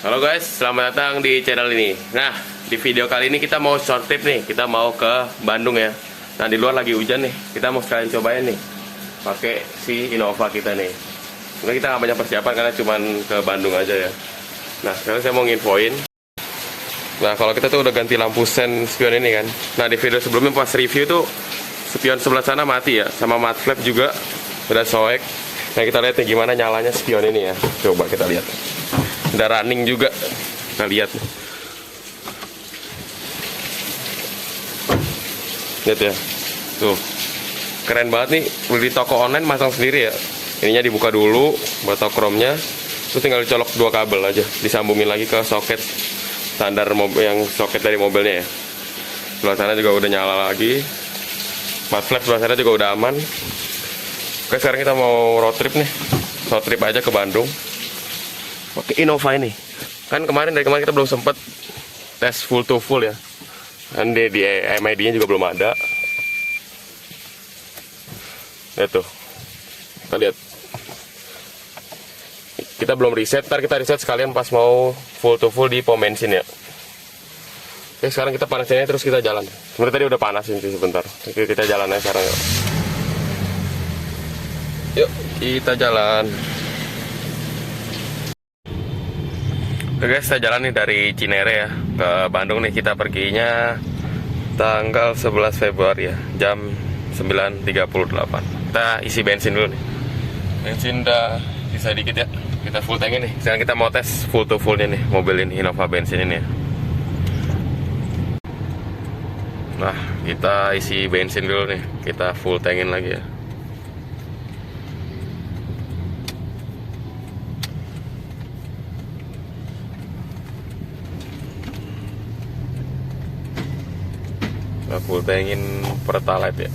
Halo guys, selamat datang di channel ini. Nah, di video kali ini kita mau short trip nih. Kita mau ke Bandung ya. Nah, di luar lagi hujan nih. Kita mau sekalian cobain nih pakai si Innova kita nih. Mungkin kita nggak banyak persiapan karena cuman ke Bandung aja ya. Nah, sekarang saya mau nginfoin. Nah, kalau kita tuh udah ganti lampu sen spion ini kan. Nah, di video sebelumnya pas review tuh spion sebelah sana mati ya, sama mud flap juga udah soek. Nah, kita lihat nih gimana nyalanya spion ini ya. Coba kita lihat. Udah running juga. Nah, lihat. Lihat ya. Tuh. Keren banget nih. Beli di toko online masang sendiri ya. Ininya dibuka dulu, batok chrome-nya. Terus tinggal dicolok 2 kabel aja. Disambungin lagi ke soket standar mobil, yang soket dari mobilnya ya. Sebelah sana juga udah nyala lagi. Mud flap sebelah sana juga udah aman. Oke, sekarang kita mau road trip nih. Road trip aja ke Bandung. Oke, Innova ini. Kan dari kemarin kita belum sempet tes full to full ya. Kan di MID-nya juga belum ada. Lihat tuh. Kita lihat. Kita belum reset, ntar kita reset sekalian pas mau full to full di pom bensin ya. Oke, sekarang kita panasin aja terus kita jalan. Sebenarnya tadi udah panasin sih sebentar. Oke, kita jalan aja sekarang yuk. Yuk, kita jalan. Oke guys, kita jalan nih dari Cinere ya ke Bandung nih. Kita perginya tanggal 11 Februari ya, jam 9.38. Kita isi bensin dulu nih. Bensin udah bisa dikit ya. Kita full tank nih. Sekarang kita mau tes full to fullnya nih mobil ini, Innova bensin ini ya. Nah, kita isi bensin dulu nih. Kita full tankin lagi ya. Nah, full tankin Pertalite ya.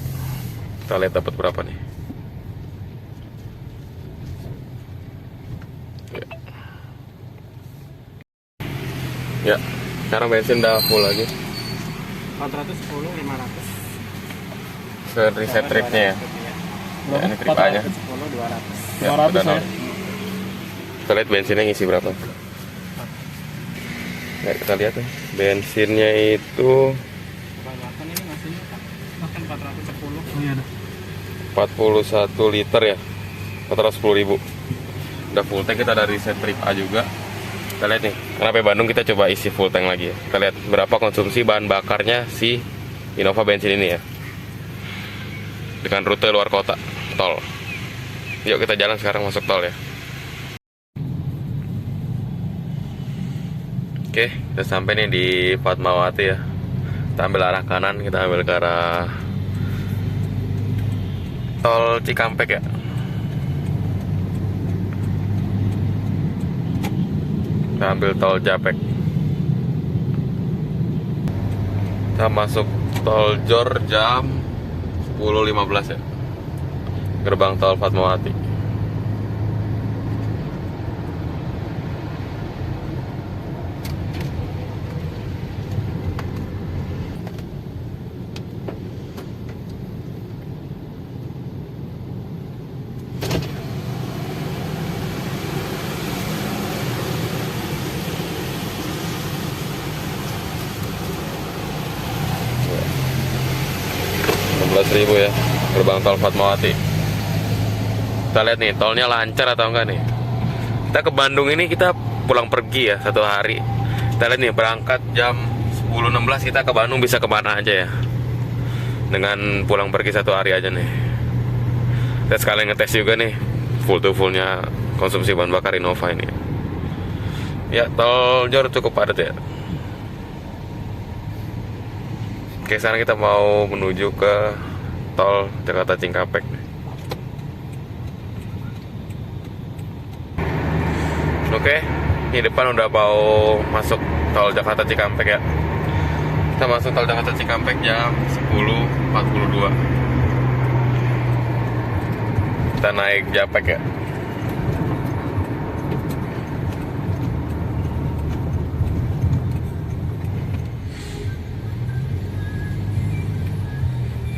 Kita lihat dapat berapa nih. Ya, sekarang bensin udah full lagi. 410, 500. Ke reset tripnya ya. Ya, ini trip A-nya. 410, 200. Ya, 500 udah ya. nol. Kita lihat bensinnya ngisi berapa. Ya, kita lihat nih. Bensinnya itu Kebanyakan ini ngasihnya Pak. Makan 410. Oh iya dah. 41 liter ya. 410.000. Udah full tank, kita dari reset trip A juga. Kita lihat nih, kenapa Bandung kita coba isi full tank lagi ya. Kita lihat berapa konsumsi bahan bakarnya si Innova bensin ini ya. Dengan rute luar kota, tol. Yuk kita jalan sekarang masuk tol ya. Oke, kita sampai nih di Fatmawati ya. Kita ambil arah kanan, kita ambil ke arah tol Cikampek ya. Kita ambil tol Japek. Kita masuk tol Jor jam 10.15 ya. Gerbang tol Fatmawati. Ribu ya, gerbang tol Fatmawati. Kita lihat nih tolnya lancar atau enggak nih. Kita ke Bandung ini kita pulang pergi ya 1 hari. Kita lihat nih berangkat jam 10.16, kita ke Bandung bisa kemana aja ya dengan pulang pergi 1 hari aja nih. Kita sekalian ngetes juga nih full to fullnya konsumsi bahan bakar Innova ini. Ya, tol Jor cukup padat ya. Oke, sekarang kita mau menuju ke tol Jakarta Cikampek. Oke, di depan udah mau masuk tol Jakarta Cikampek ya. Kita masuk tol Jakarta Cikampek jam 10.42. Kita naik Japek ya.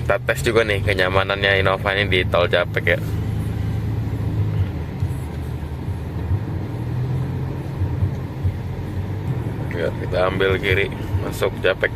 Kita tes juga nih kenyamanannya Innova ini di tol Japek ya. Ya, kita ambil kiri masuk Japek.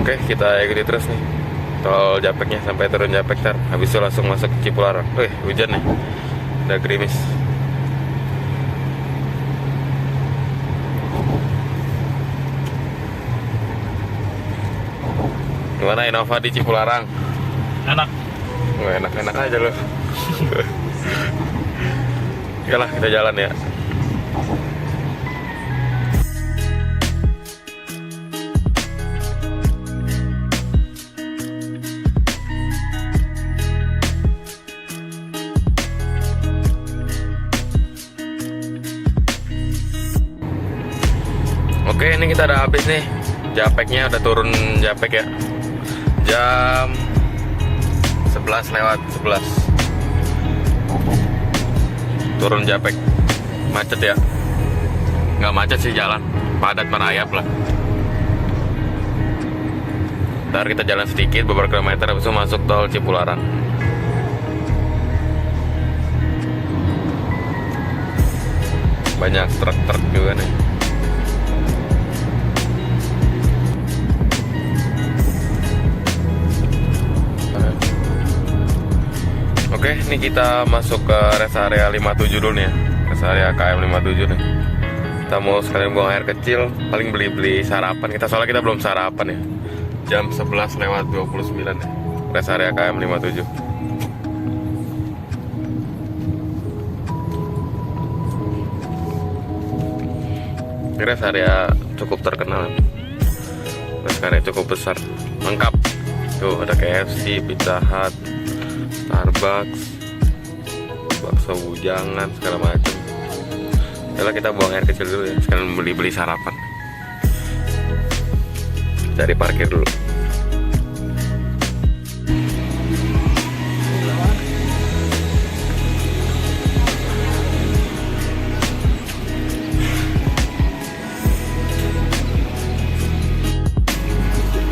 Oke, kita ikuti terus nih tol Japeknya sampai turun Japek tar. Habis itu langsung masuk Cipularang. Wih, hujan nih. Udah gerimis. Gimana Innova di Cipularang? Enak. Nggak enak-enak aja loh. Oke lah, kita jalan ya. Oke, ini kita udah habis nih. Japeknya udah turun Japek ya. Jam 11:11. Turun Japek. Macet ya. Nggak macet sih jalan. Padat merayap lah. Ntar kita jalan sedikit beberapa kilometer habis itu masuk tol Cipularang. Banyak truk-truk juga nih. Oke, ini kita masuk ke rest area 57 dulu nih ya. Rest area KM 57 nih. Kita mau sekalian buang air kecil, paling beli-beli sarapan. Soalnya kita belum sarapan ya. Jam 11:29 ya. Rest area KM 57. Ini rest area cukup terkenal. Rest area cukup besar, lengkap. Tuh ada KFC, Pizza Hut, Starbucks, bakso bujangan, segala macam. Setelah kita buang air kecil dulu ya, sekalian beli-beli sarapan. Cari parkir dulu.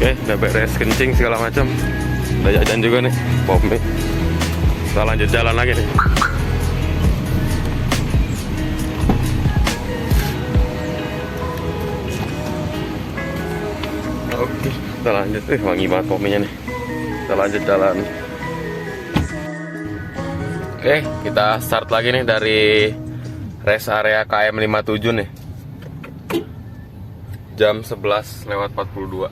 Oke, udah beres kencing segala macam. Udah jajan juga nih, pop mie. Kita lanjut jalan lagi nih. Oke, kita lanjut. Wangi banget pop mie-nya nih. Kita lanjut jalan. Oke, kita start lagi nih dari rest area KM 57 nih. Jam 11:42.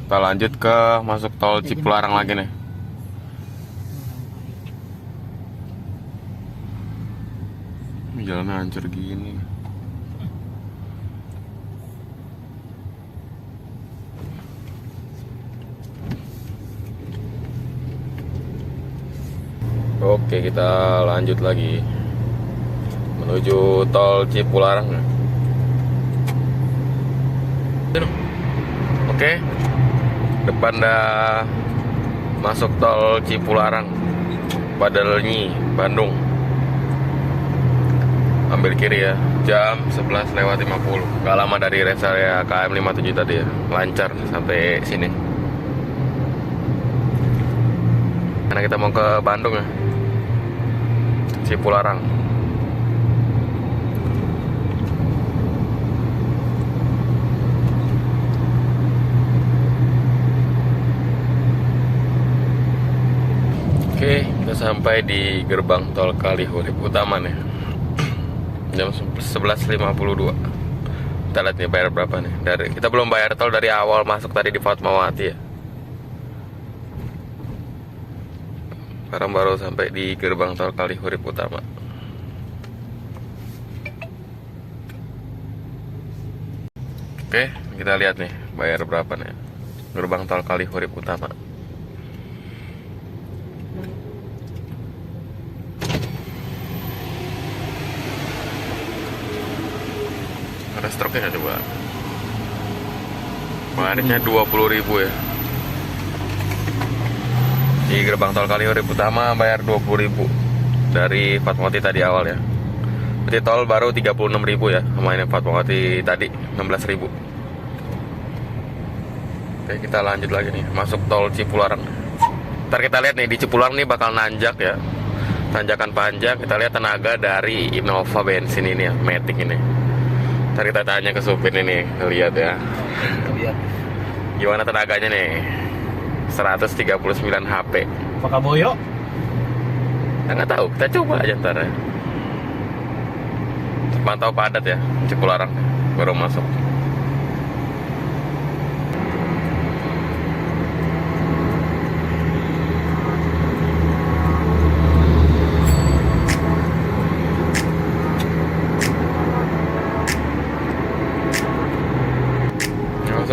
Kita lanjut ke masuk tol Cipularang lagi nih. Jalannya hancur gini. Oke, kita lanjut lagi menuju tol Cipularang. Oke, depan dah masuk tol Cipularang, Padalnyi, Bandung. Ambil kiri ya, jam 11:50. Gak lama dari rest area KM 57 tadi ya, lancar sampai sini. Karena kita mau ke Bandung ya, Cipularang. Oke, kita sampai di gerbang tol Kalihurip Utama nih. Jam 11:52. Kita lihat nih bayar berapa nih. Kita belum bayar tol dari awal masuk tadi di Fatmawati ya. Sekarang baru sampai di gerbang tol Kalihurip Utama. Oke, kita lihat nih bayar berapa nih. Gerbang tol Kalihurip Utama. stroknya coba. Bayarnya 20.000 ya. Di gerbang tol Kaliurip utama bayar 20.000 dari Fatmawati tadi awal ya. Berarti tol baru 36.000 ya, sama ini Fatmawati tadi 16.000. Oke, kita lanjut lagi nih, masuk tol Cipularang. Ntar kita lihat nih di Cipularang nih bakal nanjak ya, tanjakan panjang. Kita lihat tenaga dari Innova bensin ini ya, Matic ini. Ntar kita tanya ke supir ini, lihat ya. Lihat. Gimana tenaganya nih? 139 HP. Apakah boyo? Kita nggak tahu, kita coba aja ntar ya. Pantau padat ya, Cipularang baru masuk.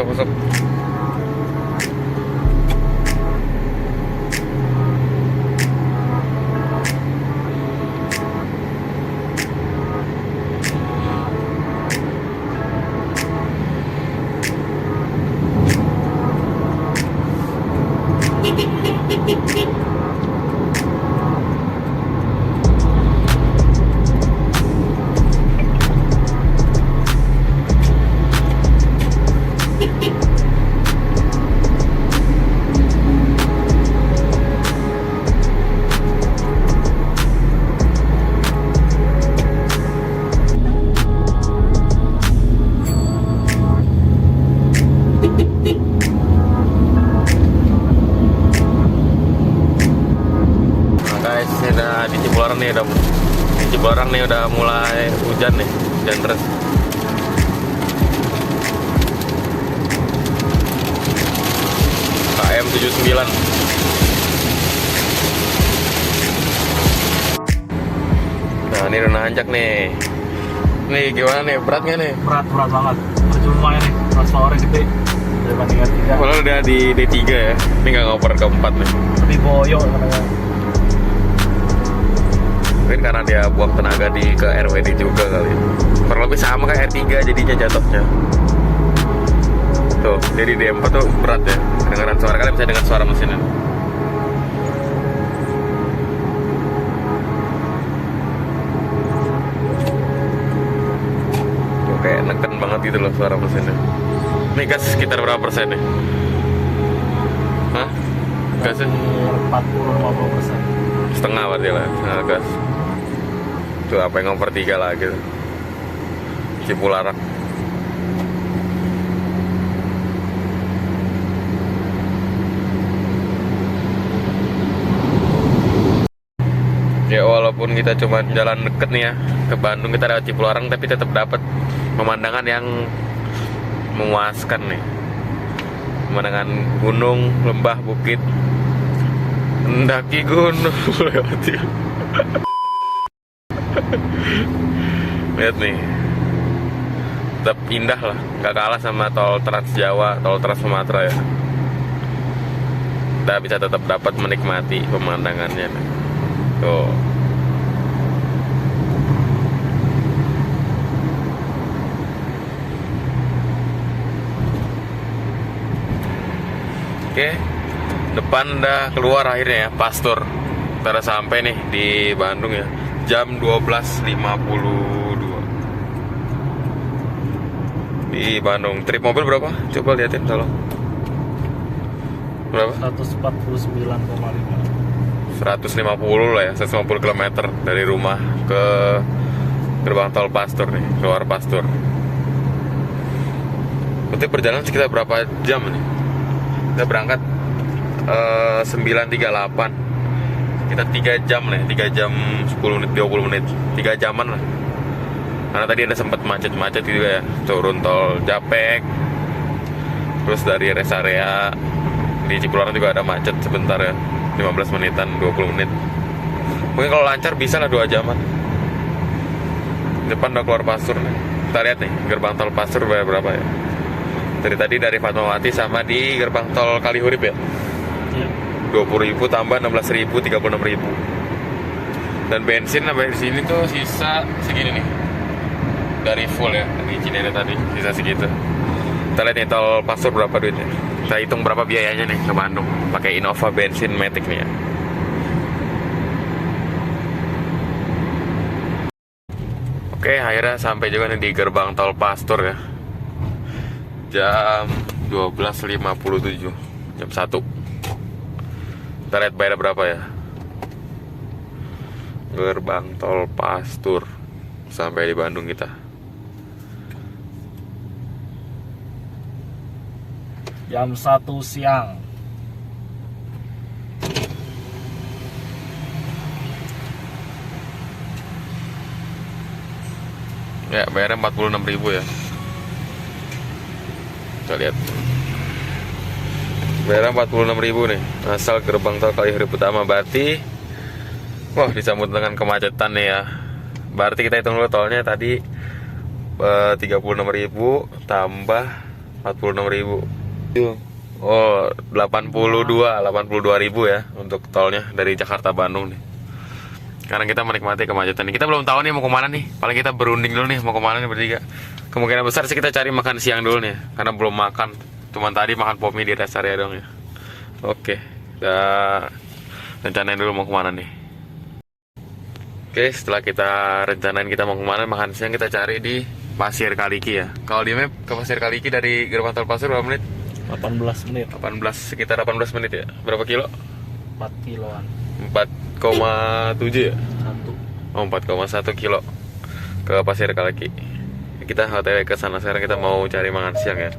Masuk. Di Cipularang nih udah mulai hujan nih, hujan deras. KM 79. Nah ini udah nanjak nih. Nih gimana nih, berat nggak nih? Berat banget. Percuma ya nih, transfernya gede dibanding R3. Padahal udah di D3 ya, ini nggak ngoper ke 4 nih. Lebih boyo katanya. Mungkin karena dia buang tenaga ke RWD juga kali. Kurang lebih sama kayak R3 jadinya jatuhnya. Tuh, jadi D4 tuh berat ya. Dengaran suara, kalian bisa dengar suara mesinnya. Tuh, kayak neken banget gitu loh suara mesinnya. Ini gas sekitar berapa persen nih? Hah? Gasnya? 40-50%. Setengah berarti lah, setengah gas. Tuh apa yang nomor 3 lagi tuh. Cipularang. Ya walaupun kita cuma jalan deket nih ya ke Bandung, kita lewat Cipularang, tapi tetap dapat pemandangan yang memuaskan nih. Pemandangan gunung, lembah, bukit. Mendaki gunung lewati. Lihat nih, tetap indah lah, nggak kalah sama tol Trans Jawa, tol Trans Sumatera ya. Kita bisa tetap dapat menikmati pemandangannya nih. Tuh. Oke, depan udah keluar akhirnya ya, Pastur. Kita udah sampai nih di Bandung ya. Jam 12.52 di Bandung. Trip mobil berapa? Coba liatin tolong. Berapa? 149,5. 150 lah ya, 150 km dari rumah ke gerbang tol Pastur nih, keluar Pastur. Berarti perjalanan sekitar berapa jam nih? Kita berangkat 9.38. Kita 3 jam nih, 3 jam 10 menit, 20 menit, 3 jaman lah. Karena tadi ada sempat macet-macet juga ya, turun tol Japek, terus dari rest area di Cipularang juga ada macet sebentar ya, 15 menitan, 20 menit. Mungkin kalau lancar bisa lah 2 jaman. Depan udah keluar Pastur nih. Kita lihat nih, gerbang tol Pastur bayar berapa ya. Dari Fatmawati sama di gerbang tol Kaliurip ya. 20.000 tambah 16.000, 36.000. Dan bensin sampai di sini tuh sisa segini nih. dari full ya, dari Cinere tadi sisa segitu. Kita lihat nih tol Pasur berapa duitnya. Kita hitung berapa biayanya nih ke Bandung pakai Innova bensin Matic nih ya. Oke, akhirnya sampai juga nih di gerbang tol Pastur ya. Jam 12.57, jam 1. Kita lihat bayar berapa ya. Gerbang tol Pastur sampai di Bandung kita. Jam 1 siang. Ya, bayarnya 46.000 ya. Kita lihat. Bayarnya 46.000 nih. Asal gerbang tol Kalihurip Utama. Berarti wah, disambut dengan kemacetan nih ya. Berarti kita hitung dulu tolnya tadi 36.000 tambah 46.000. Oh, 82.000 ya untuk tolnya dari Jakarta Bandung nih. Karena kita menikmati kemacetan nih. Kita belum tahu nih mau kemana nih. Paling kita berunding dulu nih mau kemana nih bertiga. Kemungkinan besar sih kita cari makan siang dulu nih. Karena belum makan. Cuman tadi makan pop mie di rest area dong ya. Oke, kita rencanain dulu mau kemana nih. Oke, setelah kita rencanain kita mau kemana makan siang, kita cari di Pasir Kaliki ya. Kalau di map ke Pasir Kaliki dari gerbang tol Pasir berapa menit? 18 menit. sekitar 18 menit ya. Berapa kilo? 4 kiloan. 4,7 ya? 1. Oh, 4,1 kilo ke Pasir Kaliki. Kita OTW ke sana sekarang, kita mau cari makan siang ya.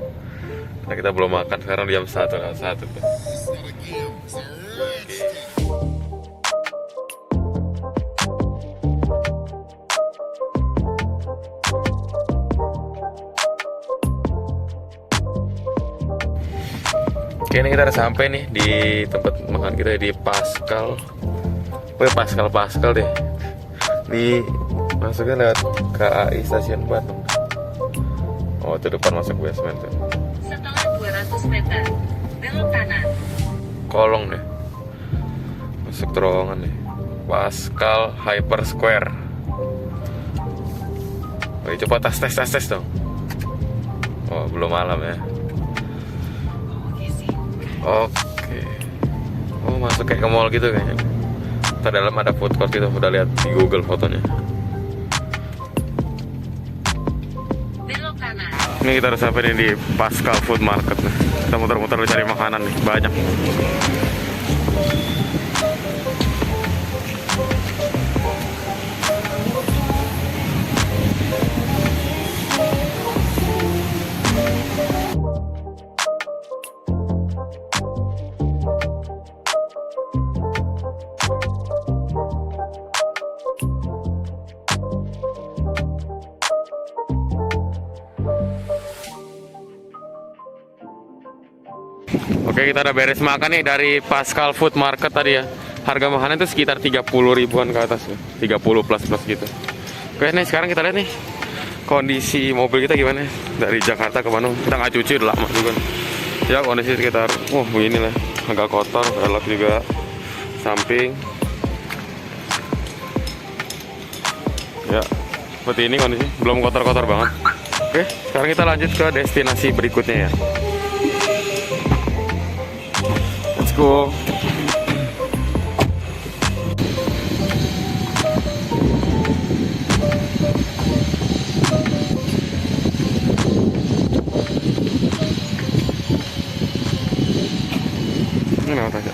Nah, kita belum makan sekarang jam 1. Oke, ini kita udah sampai nih di tempat makan kita di Pascal. Pascal deh. Di masuknya lewat KAI Stasiun Bandung. Oh, itu depan masuk basement tuh. Setelah 200 meter, belok kanan. Kolong deh. Masuk terowongan nih. Pascal Hyper Square. Oke, coba tes dong. Oh, belum malam ya. Oke. Oh, masuk kayak ke mall gitu kayaknya. Ntar dalam ada food court gitu, udah lihat di Google fotonya. Belok kanan. Ini kita udah sampai nih di Pascal Food Market nih. Kita muter-muter cari makanan nih, banyak. Oke, kita udah beres makan nih dari Pascal Food Market tadi ya. Harga makanan itu sekitar 30 ribuan ke atas ya. 30 plus gitu. Oke, nih sekarang kita lihat nih kondisi mobil kita gimana dari Jakarta ke Bandung. Kita nggak cuci udah lama juga. Ya, kondisi sekitar begini lah. Agak kotor, velg juga samping. Ya, seperti ini kondisi. Belum kotor-kotor banget. Oke, sekarang kita lanjut ke destinasi berikutnya ya. Let's go. Ini mau tanya.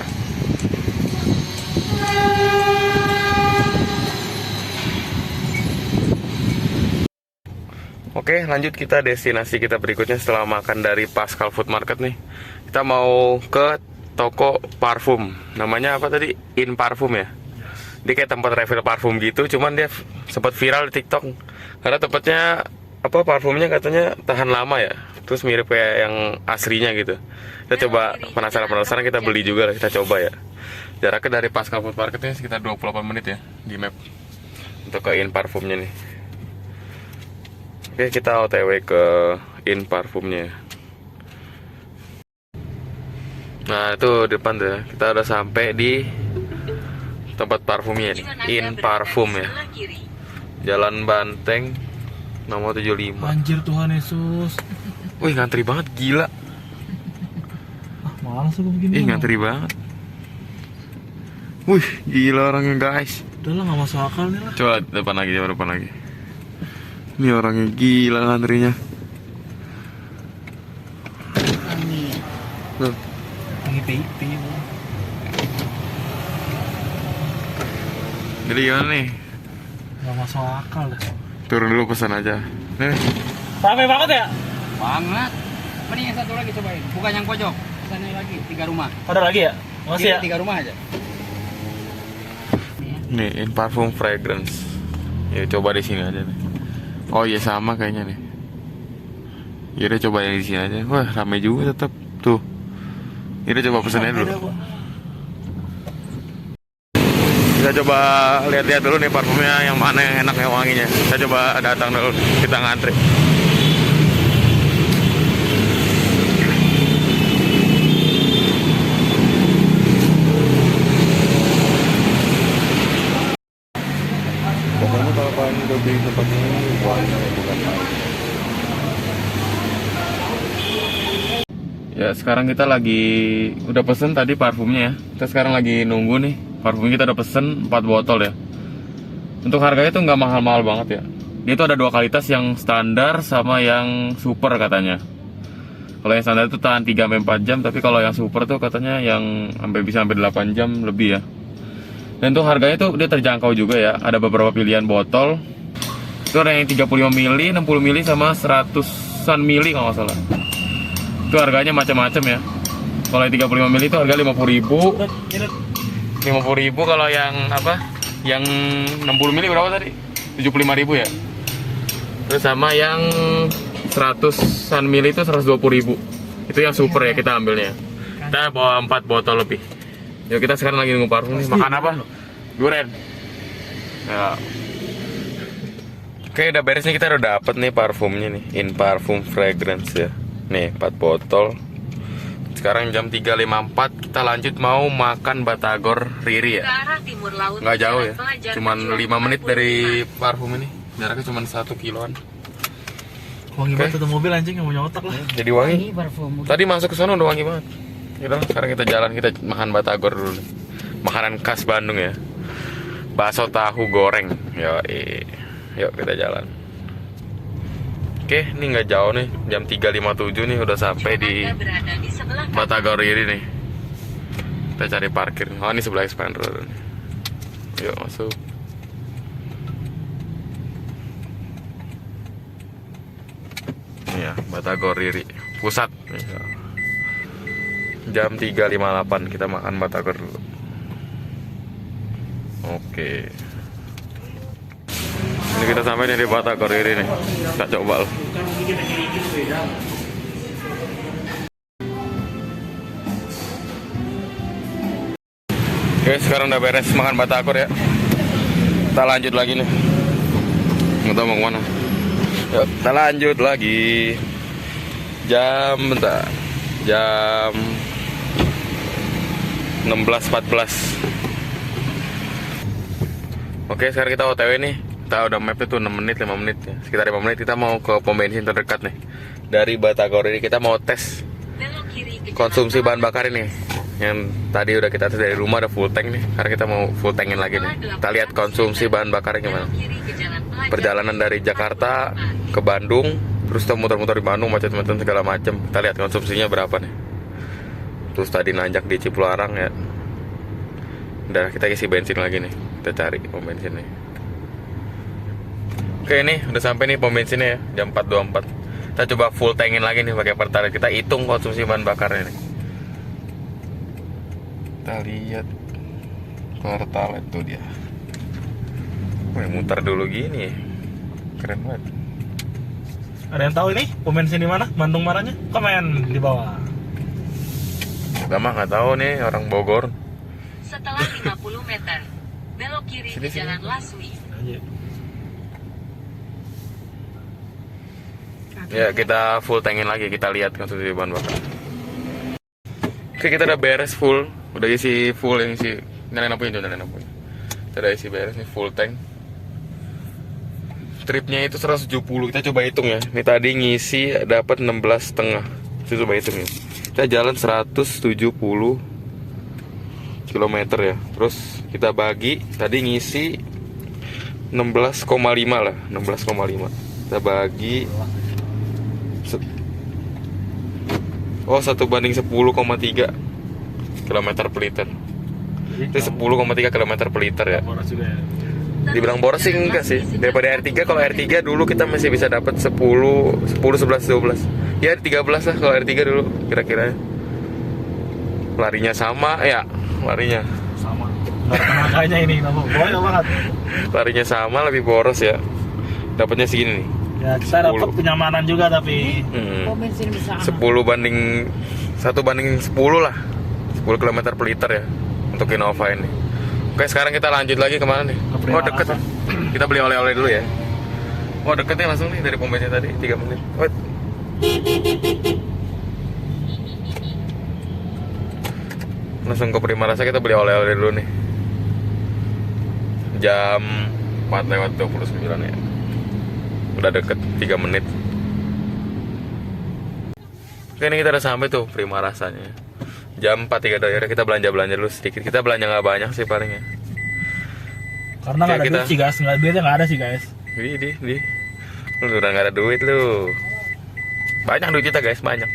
Oke, lanjut kita destinasi kita berikutnya setelah makan dari Pascal Food Market nih. Kita mau ke toko parfum. Namanya apa tadi? In Parfum ya. Dia kayak tempat refill parfum gitu, cuman dia sempat viral di TikTok. Karena tempatnya apa parfumnya katanya tahan lama ya. Terus mirip kayak yang aslinya gitu. Kita coba penasaran kita beli juga lah, kita coba ya. Jaraknya dari Pascal Food Marketnya sekitar 28 menit ya di map. Untuk ke In Parfumnya nih. Oke, kita OTW ke In Parfumnya. Nah, itu depan tuh ya. Kita udah sampai di tempat parfumnya nih. In Parfum ya. Jalan Banteng Nomor 75. Anjir Tuhan Yesus. Wih, ngantri banget, gila. Malas aku begini. Ih, ngantri banget. Wih, gila orangnya guys. Udah lah, nggak masuk akal nih lah. Coba depan lagi, coba depan lagi. Ini orangnya gila ngantrinya. Tuh. Lagi PIP. Jadi gimana nih? Nggak masuk akal dah. Turun dulu pesan aja. Nih. Rame banget ya? Banget. Mending yang satu lagi cobain. Bukan yang pojok. Sana lagi 3 rumah. Ada lagi ya? Masih ya? 3 rumah aja. Nih, in parfum fragrance. Ya coba di sini aja nih. Oh iya sama kayaknya nih. Yaudah coba yang di sini aja. Wah, rame juga tetap. Tuh. Yaudah coba pesannya dulu. Kita coba lihat-lihat dulu nih parfumnya yang mana yang enak yang wanginya. Kita coba datang dulu, kita ngantri. Pokoknya kalau kalian udah beli tempat ini wanginya bukan main. Ya sekarang kita lagi udah pesen tadi parfumnya ya. Kita sekarang lagi nunggu nih. Parfum kita udah pesen 4 botol ya. Untuk harganya tuh nggak mahal-mahal banget ya. Dia tuh ada 2 kualitas, yang standar sama yang super katanya. Kalau yang standar itu tahan 3-4 jam, tapi kalau yang super tuh katanya yang bisa sampai 8 jam lebih ya. Dan tuh harganya tuh dia terjangkau juga ya. Ada beberapa pilihan botol. Itu ada yang 35 mili, 60 mili sama 100-an mili kalau nggak salah. Itu harganya macam-macam ya. Kalau yang 35 mili itu harga 50.000. 50.000. Kalau yang apa? Yang 60 mili berapa tadi? 75.000 ya. Terus sama yang 100-an mili itu 120.000. Itu yang super ya, kita ambilnya. Kita bawa 4 botol lebih. Yuk kita sekarang lagi nunggu parfum nih. Makan apa? Durian. Ya. Oke, udah beres nih, kita udah dapet nih parfumnya nih. In parfum fragrance ya. Nih 4 botol. Sekarang jam 3.54, kita lanjut mau makan batagor Riri ya. Ke arah timur laut. Nggak jauh ya, Jalan Pelajar cuman Perjuangan 5 menit dari 45. parfum ini. Jaraknya cuma 1 kiloan. Wangi Oke. banget tuh mobil anjing, yang mau nyotak lah. Jadi wangi. Ini parfum. Tadi masuk ke sana udah wangi banget. Yaudah, sekarang kita jalan, kita makan batagor dulu nih. Makanan khas Bandung ya. Bakso tahu goreng. Yuk kita jalan. Oke, ini nggak jauh nih, jam 3.57 nih udah sampai di Anda berada di sebelah kanan. Batagor Riri nih. Kita cari parkir. Oh, ini sebelah Expander Road nih. Yuk masuk. Ini ya, Batagor Riri pusat. Ya. Jam 3.58 kita makan batagor dulu. Oke. Ini kita sampai nih di Batagor Riri nih. Kita coba loh. Oke, sekarang udah beres makan batagor ya. Kita lanjut lagi nih. Nggak tahu mau kemana. Yuk, kita lanjut lagi. Bentar. Jam 16.14. Oke, sekarang kita OTW nih. Kita udah map itu 6 menit, 5 menit ya. Sekitar 5 menit kita mau ke pom bensin terdekat nih. Dari Batagor ini kita mau tes Belok kiri ke konsumsi jalan bahan bakar ini. Yang tadi udah kita tes dari rumah, ada full tank nih. Karena kita mau full tankin lagi nih. Kita lihat konsumsi bahan bakarnya gimana. Belok kiri ke Jalan Pelajar Perjalanan dari Jakarta ke Bandung, terus kita muter-muter di Bandung, macet-macet segala macem. Kita lihat konsumsinya berapa nih. Terus tadi nanjak di Cipularang ya. Udah, kita isi bensin lagi nih. Kita cari pom bensin nih. Oke, nih udah sampai nih pom bensinnya ya, jam 4.24. Kita coba full tankin lagi nih pakai Pertalite. Kita hitung konsumsi bahan bakarnya nih. Kita lihat Pertalite tuh dia. Wih, muter dulu gini. Keren banget. Ada yang tahu ini pom bensin di mana? Bandung mananya? Komen di bawah. Kita mah nggak tahu nih, orang Bogor. setelah 50 meter. Belok kiri Sini, ke sini. Jalan Laswi. Aja. Ya, kita full tankin lagi, kita lihat konsumsi bahan bakar. Oke, kita udah beres full. Udah isi full, yang isi nyalain lampunya, nyalain lampunya. Kita udah isi beres nih full tank. tripnya itu 170. Kita coba hitung ya. Ini tadi ngisi dapat 16,5. Kita coba hitung ya. Kita jalan 170 km ya. Terus kita bagi, tadi ngisi 16,5 lah, 16,5. Kita bagi 1/10,3 km per liter. Itu 10,3 km per liter ya. Boros juga ya. Dibilang boros sih enggak sih. Daripada R3, kalau R3 dulu kita masih bisa dapat 10, 11, 12. Ya 13 lah kalau R3 dulu kira-kira. Larinya sama ya, larinya. Sama. Nggak ada tenaganya ini, banyak banget. Larinya sama, lebih boros ya. Dapatnya segini nih. Ya kita dapat 10. kenyamanan juga tapi Pom bensin bersama. 10 banding 10 lah. 10 km per liter ya untuk Innova ini. Oke, sekarang kita lanjut lagi kemana nih? Ke Oh, Prima deket. Rasa. Kita beli oleh-oleh dulu ya. Oh, deketnya langsung nih dari pom bensin tadi 3 menit. Wait. Langsung ke Prima Rasa, kita beli oleh-oleh dulu nih. Jam 4:29 ya. Udah deket 3 menit. Oke, ini kita udah sampai tuh Prima Rasanya. Jam 4:32 kita belanja dulu sedikit. Kita belanja nggak banyak sih paling ya. karena nggak ada Kita- duit sih guys, duitnya nggak ada sih guys. Di. Lu udah nggak ada duit lu. Banyak duit kita guys, banyak.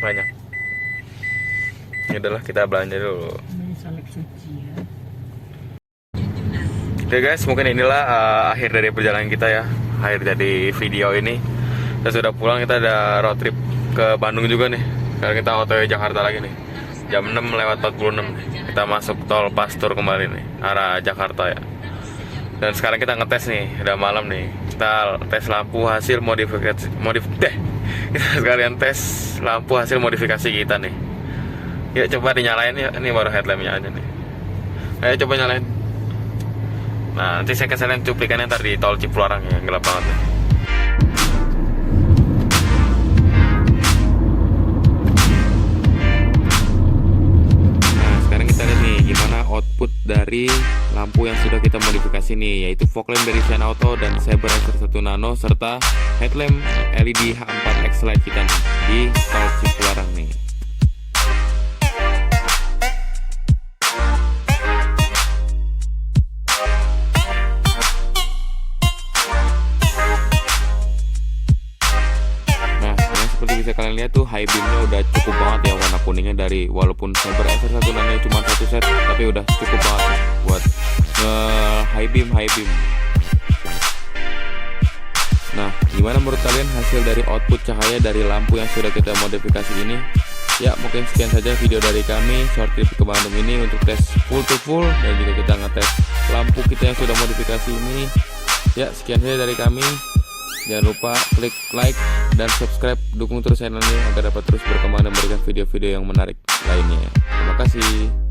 Ya udahlah, kita belanja dulu. Ini salep suci ya. Oke guys, mungkin inilah akhir dari perjalanan kita ya. Akhir dari video ini. Kita sudah pulang, kita ada road trip ke Bandung juga nih. Sekarang kita OTW Jakarta lagi nih. Jam 6:46 nih. Kita masuk tol Pastur kembali nih, arah Jakarta ya. Dan sekarang kita ngetes nih, udah malam nih. Kita tes lampu hasil kita sekalian tes lampu hasil modifikasi kita nih. Ya coba dinyalain ya, ini baru headlampnya aja nih. Ayo coba nyalain. Nah, nanti saya kesalahan cuplikannya ntar di tol Cipularang ya, gelap banget nih. Nah, sekarang kita lihat nih gimana output dari lampu yang sudah kita modifikasi nih, yaitu fog lamp dari Shine Auto dan Saber SR1 Nano serta headlamp LED H4X Lite kita nih di tol Cipularang nih. Seperti bisa kalian lihat tuh high beamnya udah cukup banget ya, warna kuningnya dari walaupun Saber SR1 Nano cuma satu set tapi udah cukup banget buat high beam. Nah, gimana menurut kalian hasil dari output cahaya dari lampu yang sudah kita modifikasi ini? Ya, mungkin sekian saja video dari kami short trip ke Bandung ini untuk tes full to full dan juga kita ngetes lampu kita yang sudah modifikasi ini. Ya, sekian saja dari kami. Jangan lupa klik like dan subscribe, dukung terus channelnya agar dapat terus berkembang dan memberikan video-video yang menarik lainnya. Terima kasih.